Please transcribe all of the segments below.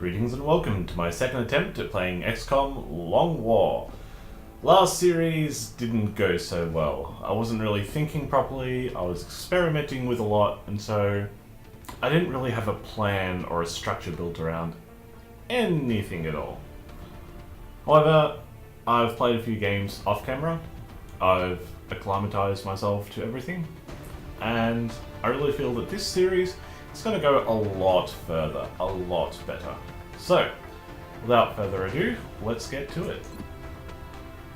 Greetings and welcome to my second attempt at playing XCOM Long War. Last series didn't go so well. I wasn't really thinking properly, I was experimenting with a lot, and so I didn't really have a plan or a structure built around anything at all. However, I've played a few games off camera, I've acclimatized myself to everything, and I really feel that this series is going to go a lot further, a lot better. So, without further ado, let's get to it.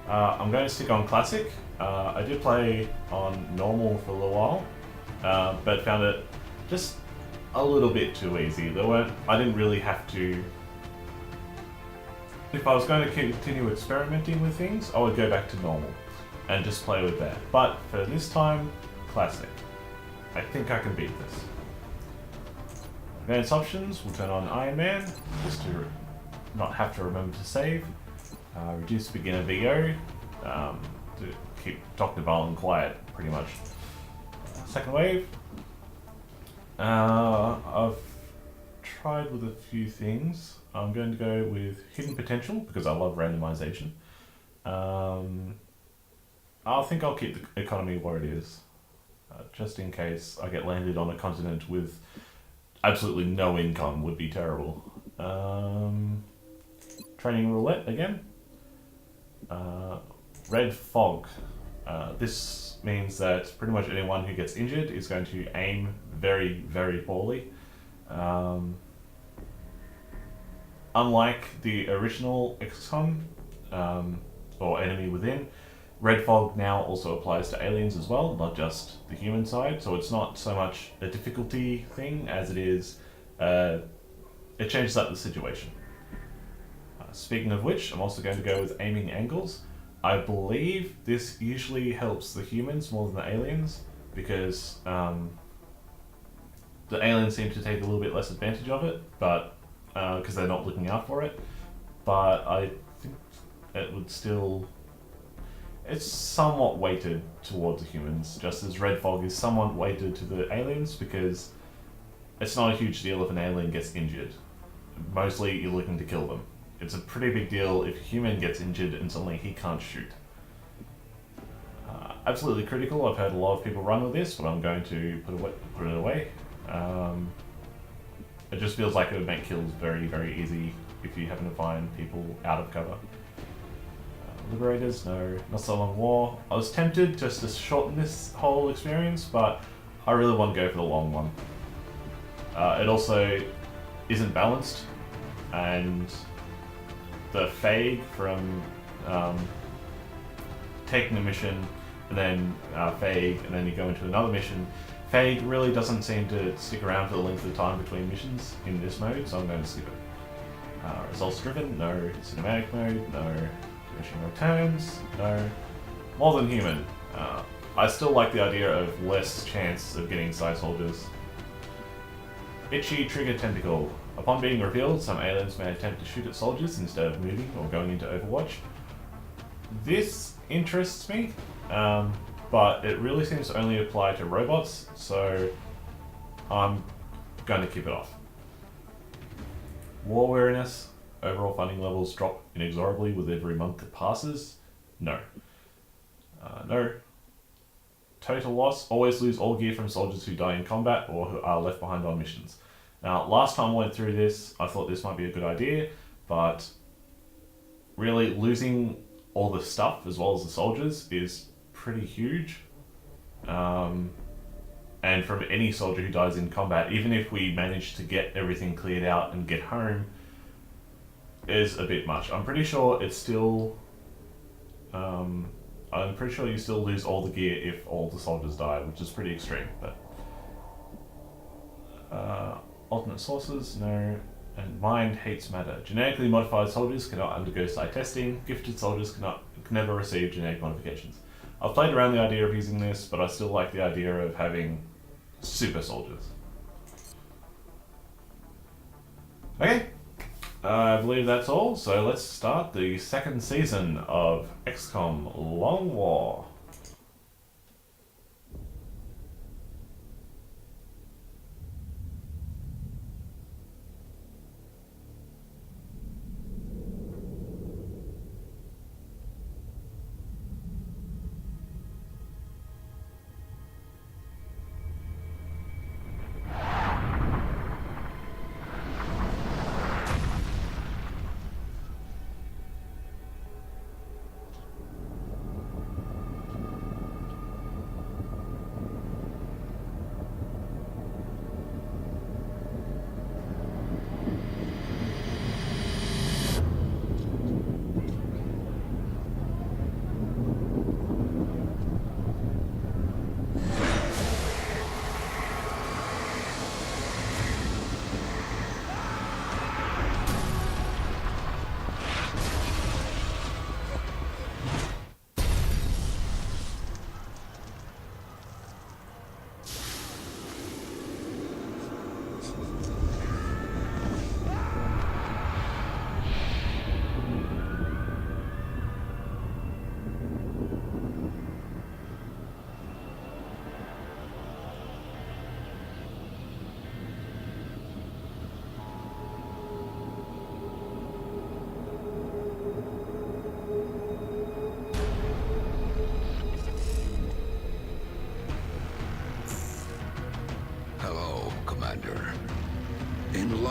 I'm going to stick on Classic. I did play on Normal for a little while, but found it just a little bit too easy. I didn't really have to... If I was going to continue experimenting with things, I would go back to Normal and just play with that. But for this time, Classic. I think I can beat this. Advanced options, we'll turn on Iron Man, just to not have to remember to save. Reduce beginner VO, to keep Dr. Valen quiet, pretty much. Second wave. I've tried with a few things. I'm going to go with Hidden Potential, because I love randomization. I think I'll keep the economy where it is, just in case I get landed on a continent with absolutely no income. Would be terrible. Training roulette again. Red fog. This means that pretty much anyone who gets injured is going to aim very, very poorly. Unlike the original XCOM, or Enemy Within, Red fog now also applies to aliens as well, not just the human side, so it's not so much a difficulty thing as it is, it changes up the situation. Speaking of which, I'm also going to go with aiming angles. I believe this usually helps the humans more than the aliens, because the aliens seem to take a little bit less advantage of it, but because they're not looking out for it. But I think it would still... It's somewhat weighted towards the humans, just as red fog is somewhat weighted to the aliens, because it's not a huge deal if an alien gets injured. Mostly you're looking to kill them. It's a pretty big deal if a human gets injured and suddenly he can't shoot. Absolutely critical. I've heard a lot of people run with this, but I'm going to put it away. It just feels like it would make kills very, very easy if you happen to find people out of cover. Liberators, no. Not so long war. I was tempted just to shorten this whole experience, but I really want to go for the long one. It also isn't balanced, and the fade from taking a mission and then fade and then you go into another mission. Fade really doesn't seem to stick around for the length of time between missions in this mode, so I'm going to skip it. Results driven, no. Cinematic mode, no. Diminishing returns, no. More than human. I still like the idea of less chance of getting side soldiers. Itchy trigger tentacle. Upon being revealed, some aliens may attempt to shoot at soldiers instead of moving or going into Overwatch. This interests me, but it really seems to only apply to robots, so I'm going to keep it off. War weariness. Overall funding levels drop inexorably with every month that passes. No. No. Total loss. Always lose all gear from soldiers who die in combat or who are left behind on missions. Now, last time I went through this, I thought this might be a good idea, but really losing all the stuff as well as the soldiers is pretty huge. And from any soldier who dies in combat, even if we manage to get everything cleared out and get home, is a bit much. I'm pretty sure it's still... I'm pretty sure you still lose all the gear if all the soldiers die, which is pretty extreme, but... alternate sources, no. And mind hates matter. Genetically modified soldiers cannot undergo site testing. Gifted soldiers can never receive genetic modifications. I've played around the idea of using this, but I still like the idea of having super soldiers. Okay, I believe that's all, so let's start the second season of XCOM Long War.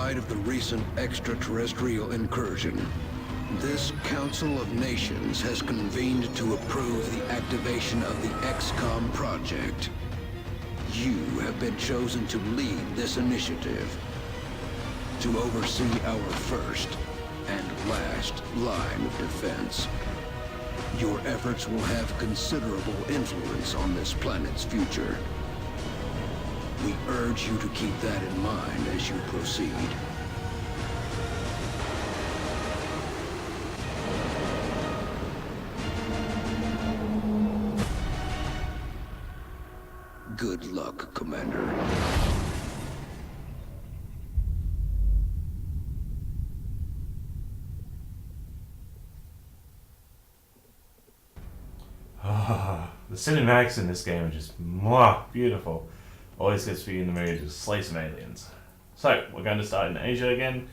light of the recent extraterrestrial incursion, this Council of Nations has convened to approve the activation of the XCOM project. You have been chosen to lead this initiative, to oversee our first and last line of defense. Your efforts will have considerable influence on this planet's future. We urge you to keep that in mind as you proceed. Good luck, Commander. The cinematics in this game are just mwah, beautiful. Always gets me in the mood to slay some aliens. So, we're going to start in Asia again.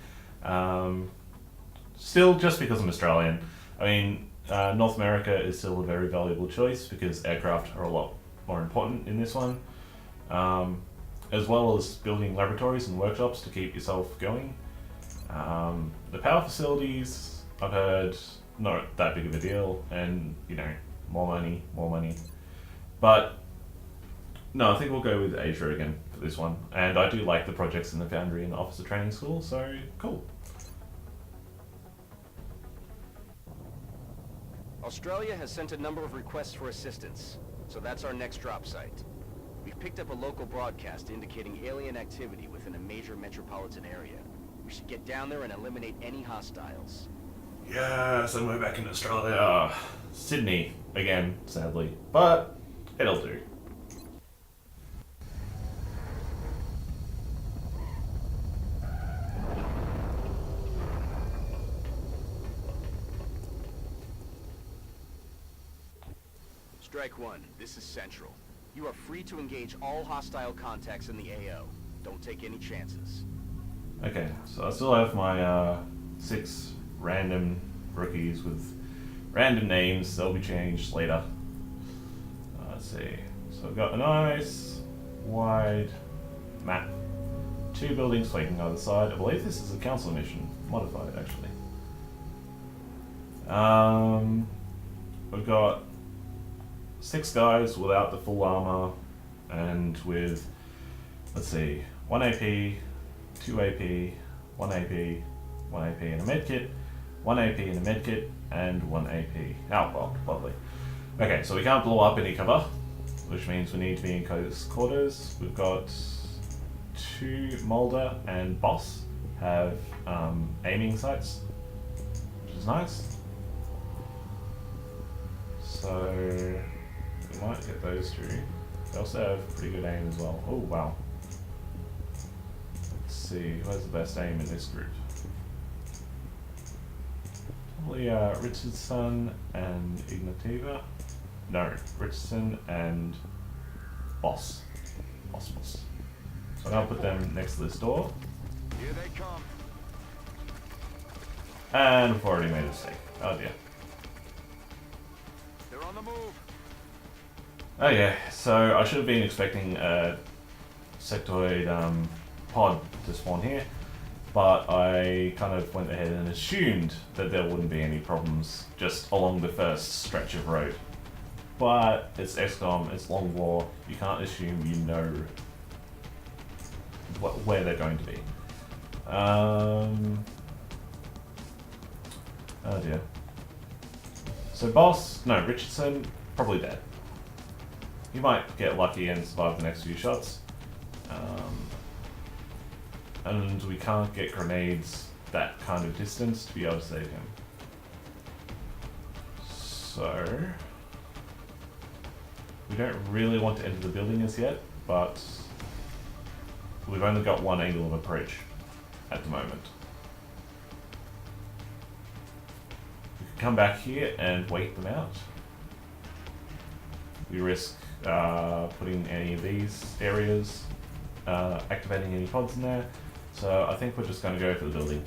Still, just because I'm Australian. I mean, North America is still a very valuable choice because aircraft are a lot more important in this one. As well as building laboratories and workshops to keep yourself going. The power facilities, I've heard, not that big of a deal, and, you know, more money. But, no, I think we'll go with Asia again for this one. And I do like the projects in the Foundry and the Officer Training School, so cool. Australia has sent a number of requests for assistance, so that's our next drop site. We've picked up a local broadcast indicating alien activity within a major metropolitan area. We should get down there and eliminate any hostiles. Yes, and we're back in Australia. Sydney, again, sadly. But, it'll do. Strike one, this is Central. You are free to engage all hostile contacts in the AO. Don't take any chances. Okay, so I still have my 6 random rookies with random names. They'll be changed later. Let's see. So I've got a nice wide map. 2 buildings flanking either side. I believe this is a council mission. Modified, actually. We've got 6 guys without the full armor and with, let's see, 1 AP, 2 AP, 1 AP, 1 AP and a medkit, 1 AP and a medkit, and 1 AP. Oh, well, lovely. Okay, so we can't blow up any cover, which means we need to be in close quarters. We've got 2 Mulder and Boss have aiming sights, which is nice. So we might get those 2. They also have pretty good aim as well. Oh, wow. Let's see, who has the best aim in this group? Probably Richardson and Ignativa. No, Richardson and Boss. Boss. So I'll put them next to this door. Here they come. And we've already made a mistake. Oh dear. They're on the move. Oh yeah, so I should have been expecting a sectoid pod to spawn here, but I kind of went ahead and assumed that there wouldn't be any problems just along the first stretch of road. But it's XCOM, it's Long War, you can't assume you know where they're going to be. Oh dear. So Richardson, probably dead. He might get lucky and survive the next few shots. And we can't get grenades that kind of distance to be able to save him. So we don't really want to enter the building as yet, but we've only got one angle of approach at the moment. We can come back here and wait them out. We risk putting any of these areas, activating any pods in there. So I think we're just going to go for the building.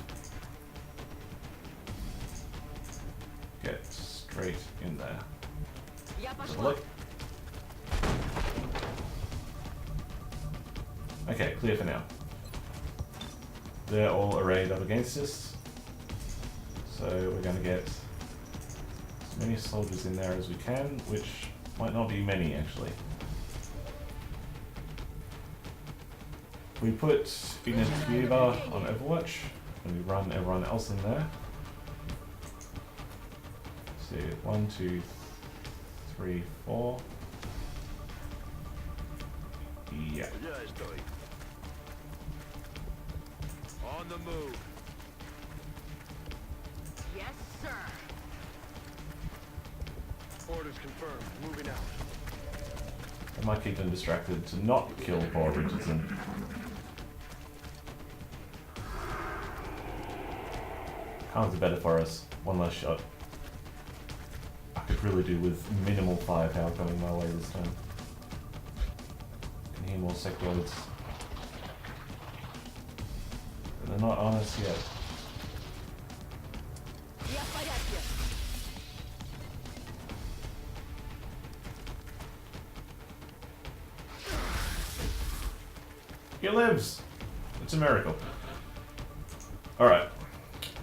Get straight in there. Look. Okay, clear for now. they're all arrayed up against us. So we're going to get as many soldiers in there as we can, which might not be many actually. We put Ignatieva on Overwatch, and we run everyone else in there. Let's see, 1, 2, 3, 4. Yeah. On the move. Yes, sir. Orders confirmed. Moving out. I might keep them distracted to not kill poor Richardson. Cards are better for us. One less shot. I could really do with minimal firepower coming my way this time. Can hear more sectoids. But they're not on us yet. Я в порядке. He lives! It's a miracle. Alright.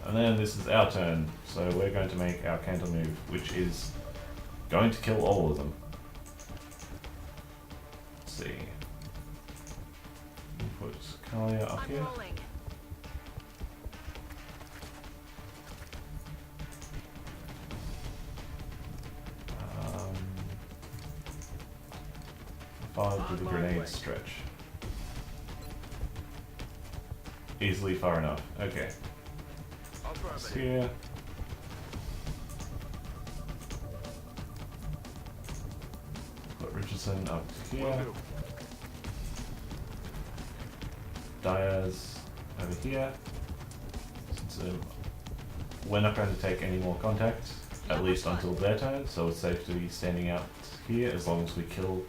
And then this is our turn. So we're going to make our counter move, which is going to kill all of them. Let's see. Put Kalia up I'm here. rolling. Fired with the grenade stretch. Easily far enough. Okay. It's here. Put Richardson up here. Diaz over here. Since we're not going to take any more contact, at least until their turn, so it's safe to be standing out here as long as we kill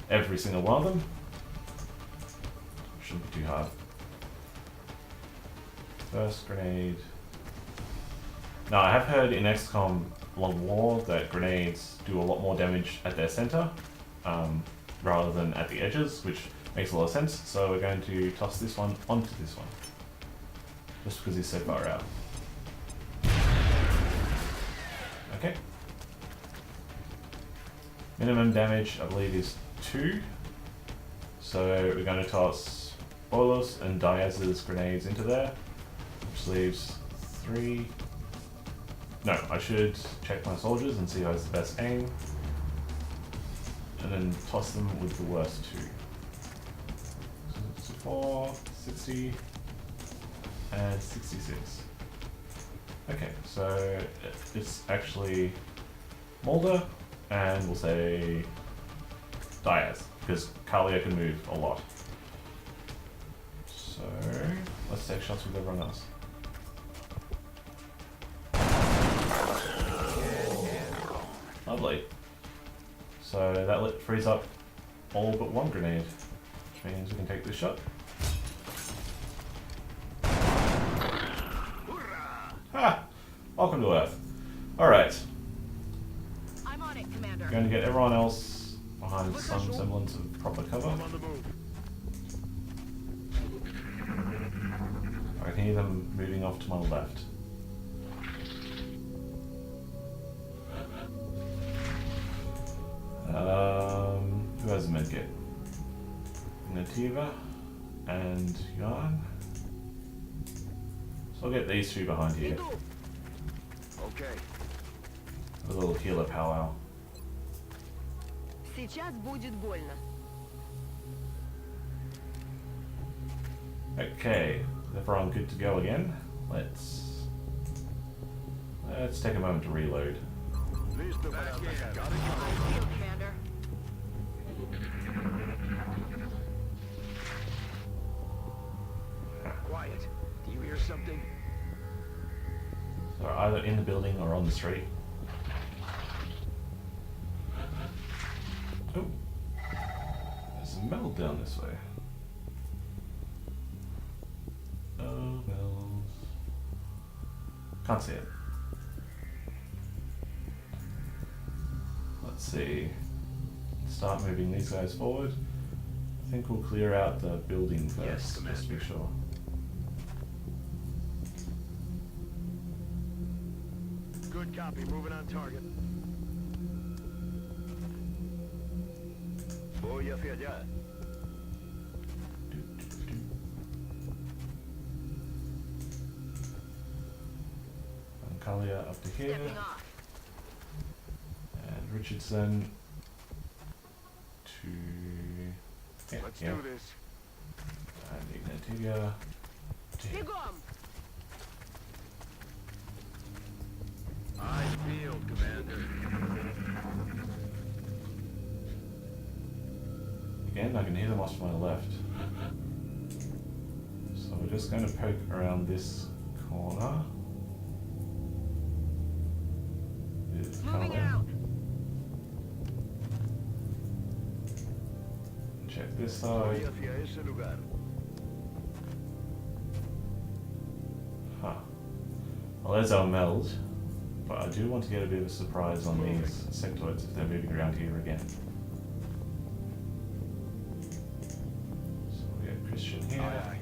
every single one of them. Shouldn't be too hard. First grenade. Now I have heard in XCOM Long War that grenades do a lot more damage at their center rather than at the edges, which makes a lot of sense. So we're going to toss this one onto this one, just because he's so far out. Okay. Minimum damage, I believe, is 2. So we're going to toss Paugus and Diaz's grenades into there, which leaves 3. No, I should check my soldiers and see who has the best aim, and then toss them with the worst 2. So 4, 60, and 66. Okay, so it's actually Mulder, and we'll say Diaz, because Kalia can move a lot. So let's take shots with everyone else. Lovely. So that frees up all but 1 grenade, which means we can take this shot. Ha! Welcome to Earth. Alright. I'm on it, Commander. Going to get everyone else behind some semblance of proper cover. I'm on the move. I can hear them moving off to my left. Who has a medkit? Nativa and Yarn. So I'll get these 2 behind here. Иду. Okay. A little healer powwow. Сейчас будет больно. Okay, is everyone good to go again? Let's take a moment to reload. Listo para atacar. Got it. Field, Commander. Quiet. Do you hear something? So either in the building or on the street. Oh, there's some metal down this way. Oh, bells. Can't see it. Let's see. Start moving these guys forward. I think we'll clear out the building first, Yes, just to be sure. Good copy. Moving on target. Voy hacia allá. And Kalia up to here. Stepping off. And Richardson to... Yeah, Let's yeah. do this. And Ignativia to here. Бегом! Eyes peeled, Commander. Again, I can hear them off to my left. So we're just going to poke around this corner. With Moving Kalia. out. Check this Voy side. hacia ese lugar. Huh. Well, there's our meld. But I do want to get a bit of a surprise on these sectoids if they're moving around here again. So we got Christian here. Aye,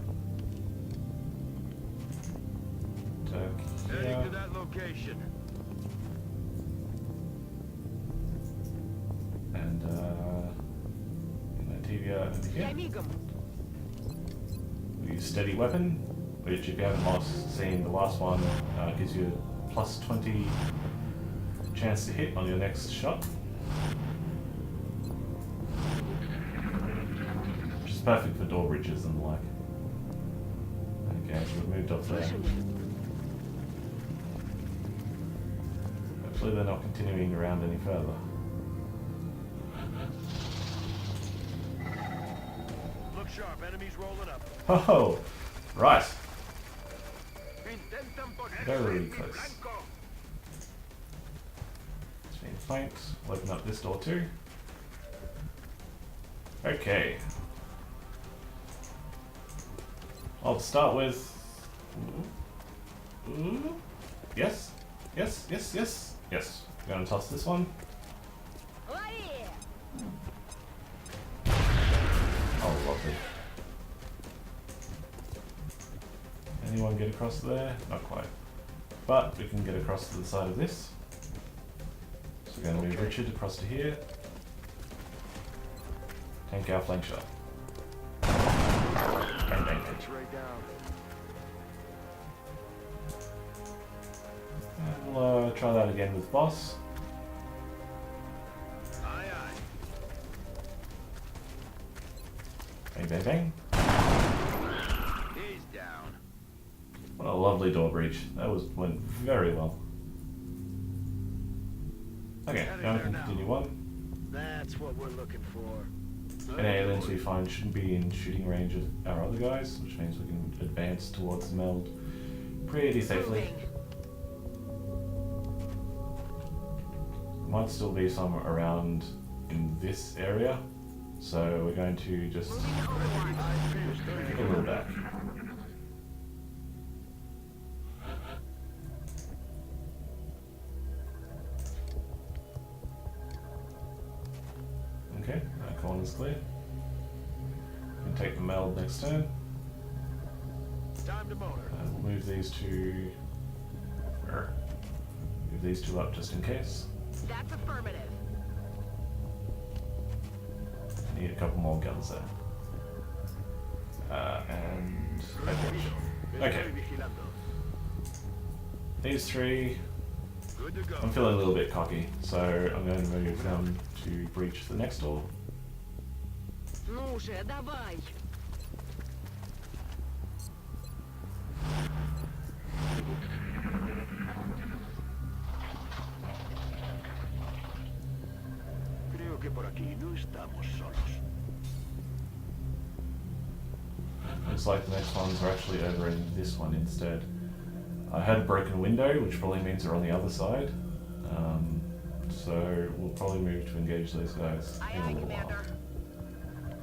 Turk aye. Heading to here. that location. And Ignativia over Я here. мигом. We use steady weapon, which if you haven't seen the last one, gives you a plus 20 chance to hit on your next shot. Which is perfect for door bridges and the like. Okay, so we've moved up there. Hopefully they're not continuing around any further. Look sharp. Enemies rolling up. Oh, right. Intentan ponerse Very en mi close. blanco. It's been flanked. We'll open up this door too. Okay. I'll start with... Ooh. Yes. Yes, yes, yes. Yes. We're gonna toss this one. Лови! Oh, lovely. Anyone get across there? Not quite. But we can get across to the side of this. So we're going to move Richard across to here. Tank our flank shot. Bang, bang, bang. X-ray down. And we'll try that again with boss. Aye, aye. Bang, bang, bang. He's down. What a lovely door breach. That went very well. Okay, now we can continue on. That's what we're looking for. Any aliens we find shouldn't be in shooting range of our other guys, which means we can advance towards the meld pretty safely. Moving. Might still be some around in this area, so we're going to just Moving to Overwatch. take a little back. Okay, that corner's clear. We can take the meld next turn. Time to motor. And we'll move these two. Move these two up just in case. That's affirmative. Need a couple more guns there. And okay, these three. Good to go. I'm feeling a little bit cocky, so I'm going to move them to breach the next door. Ну же, давай! Creo que por aquí no estamos solos. Looks like the next ones are actually over in this one instead. I had a broken window, which probably means they're on the other side. So we'll probably move to engage those guys Aye, in a aye, little while. Commander.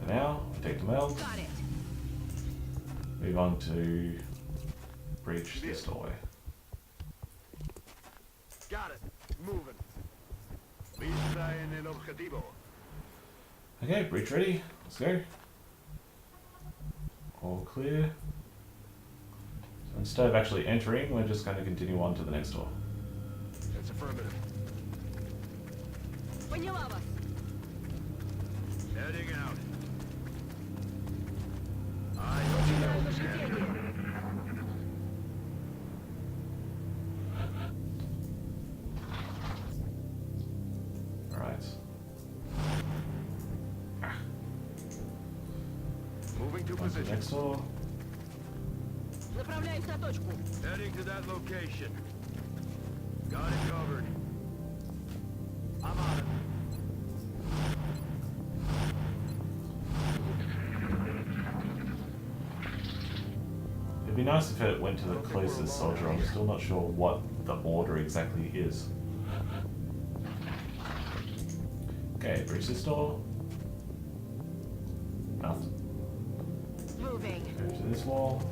For now, we take the meld, Got it. move on to breach this doorway. Got it. Moving. Vista en el objetivo. Okay, breach ready. Let's go. All clear. So instead of actually entering, we're just going to continue on to the next door. Let's That's affirmative. Поняла вас. Heading out. Начинаю зажигание. Alright. Moving to On to the position. next door. Направляюсь на точку. Heading to that location. Got it covered. I'm on it. It'd be nice if it went to the closest soldier. I'm still not sure what the order exactly is. Okay, breach this door. Nothing. Moving. Go to this wall.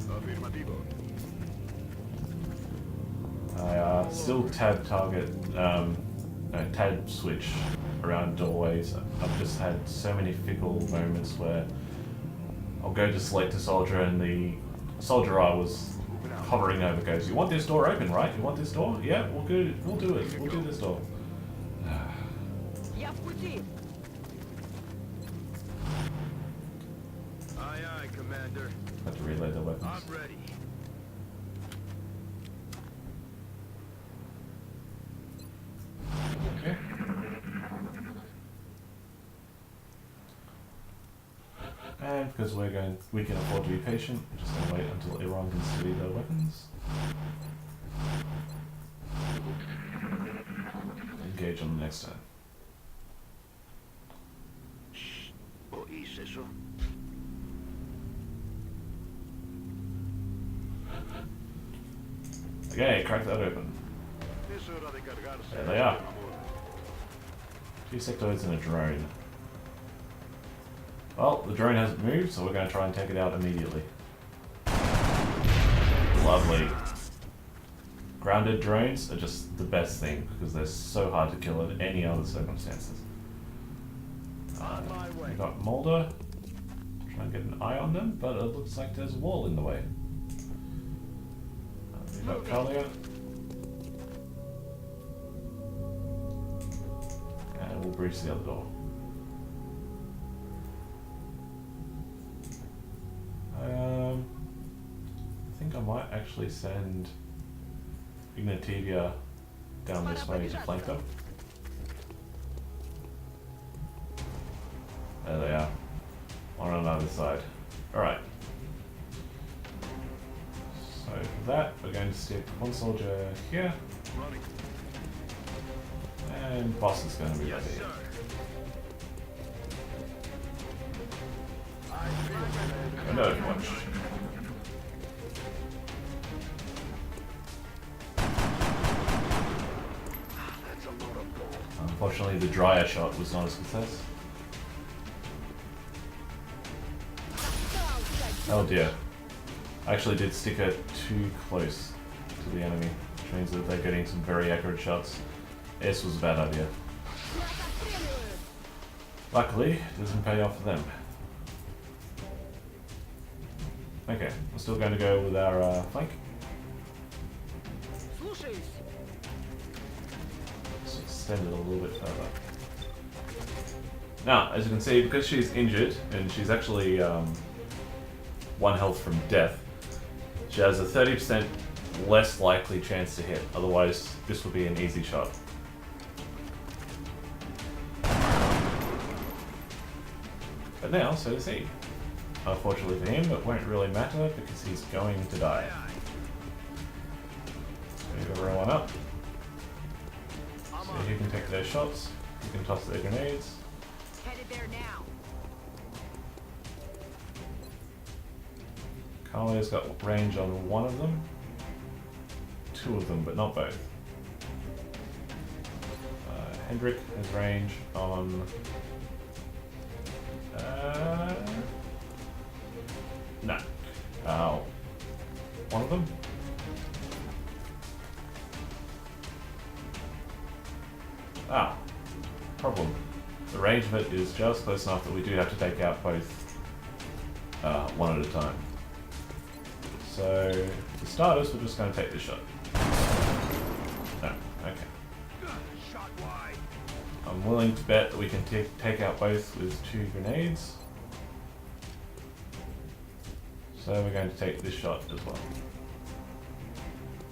Affirmativo. I still tab target, no, tab switch around doorways. I've just had so many fickle moments where I'll go to select a soldier and the soldier I was hovering over goes, "You want this door open, right? You want this door? Yeah, we'll do it. We'll do this door." Я в пути. Aye, aye, Commander. Have to reload the weapons. I'm ready. Okay. And because we can afford to be patient, we're just going to wait until everyone can see their weapons. Engage on the next turn. ¿Oís eso? Okay, crack that open. Es hora de cargarse. There they are. 2 sectoids and a drone. Well, the drone hasn't moved, so we're going to try and take it out immediately. Lovely. Grounded drones are just the best thing because they're so hard to kill in any other circumstances. On my way. We've got Mulder. Try and get an eye on them, but it looks like there's a wall in the way. We've got Kalia. And we'll breach the other door. I think I might actually send Ignativia down this way to flank them. There they are. On another side. Alright. So for that, we're going to stick one soldier here. Running. And boss is going to be Yes, ready. sir. I feel And Overwatch. that's a lot of gold. Unfortunately, the dryer shot was not a success. Oh dear. I actually did stick it too close to the enemy, which means that they're getting some very accurate shots. S was a bad idea. Luckily, it doesn't pay off for them. Okay, we're still going to go with our flank. Слушаюсь. Let's extend it a little bit further. Now, as you can see, because she's injured, and she's actually 1 health from death, she has a 30% less likely chance to hit. Otherwise, this would be an easy shot. But now, so does he. Unfortunately for him, it won't really matter because he's going to die. Move everyone up. So you can take their shots, you can toss their grenades. Headed there now. Carly's got range on 1 of them. 2 of them, but not both. Hendrik has range on... no. 1 of them. Problem. The range of it is just close enough that we do have to take out both 1 at a time. So, for starters, we're just going to take this shot. No, okay. Shot wide. I'm willing to bet that we can take out both with 2 grenades. So we're going to take this shot as well.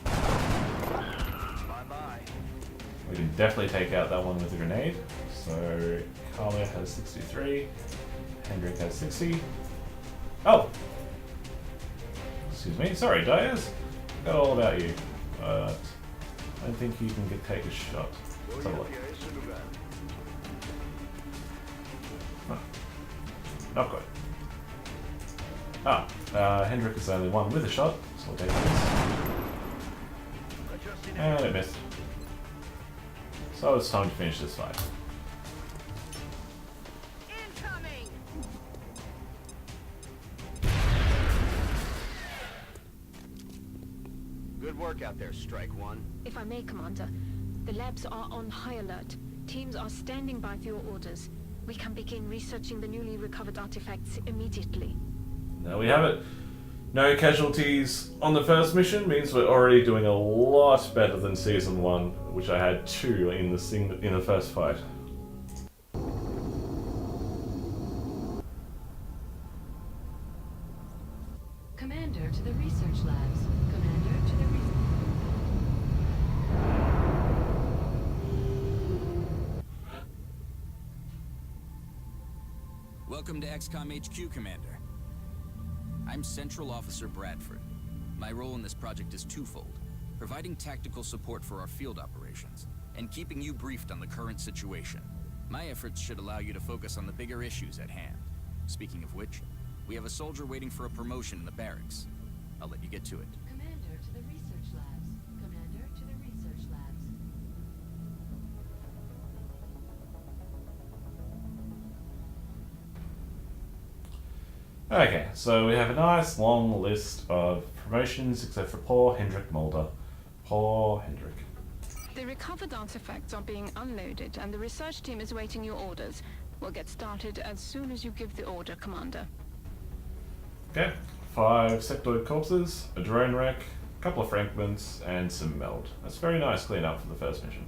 Bye-bye. We can definitely take out that one with a grenade. So Carla has 63, Hendrik has 60. Oh! Excuse me, sorry Diaz. Got all about you. But I don't think you can take a shot. Let's have a look. Huh. Not quite. Hendrik is only one with a shot, so we'll take this. And it missed. So it's time to finish this fight. Incoming! Good work out there, Strike One. If I may, Commander, the labs are on high alert. Teams are standing by for your orders. We can begin researching the newly recovered artifacts immediately. There we have it. No casualties on the first mission means we're already doing a lot better than Season 1, which I had 2 in the first fight. Commander to the research labs. Commander to the research. Welcome to XCOM HQ, Commander. I'm Central Officer Bradford. My role in this project is twofold: providing tactical support for our field operations, and keeping you briefed on the current situation. My efforts should allow you to focus on the bigger issues at hand. Speaking of which, we have a soldier waiting for a promotion in the barracks. I'll let you get to it. Commander to the research labs. Commander to the research labs. Okay, so we have a nice long list of promotions, except for poor Hendrik Mulder. Poor Hendrik. The recovered artifacts are being unloaded, and the research team is awaiting your orders. We'll get started as soon as you give the order, Commander. Okay, 5 sectoid corpses, a drone wreck, a couple of fragments, and some meld. That's very nice clean up for the first mission.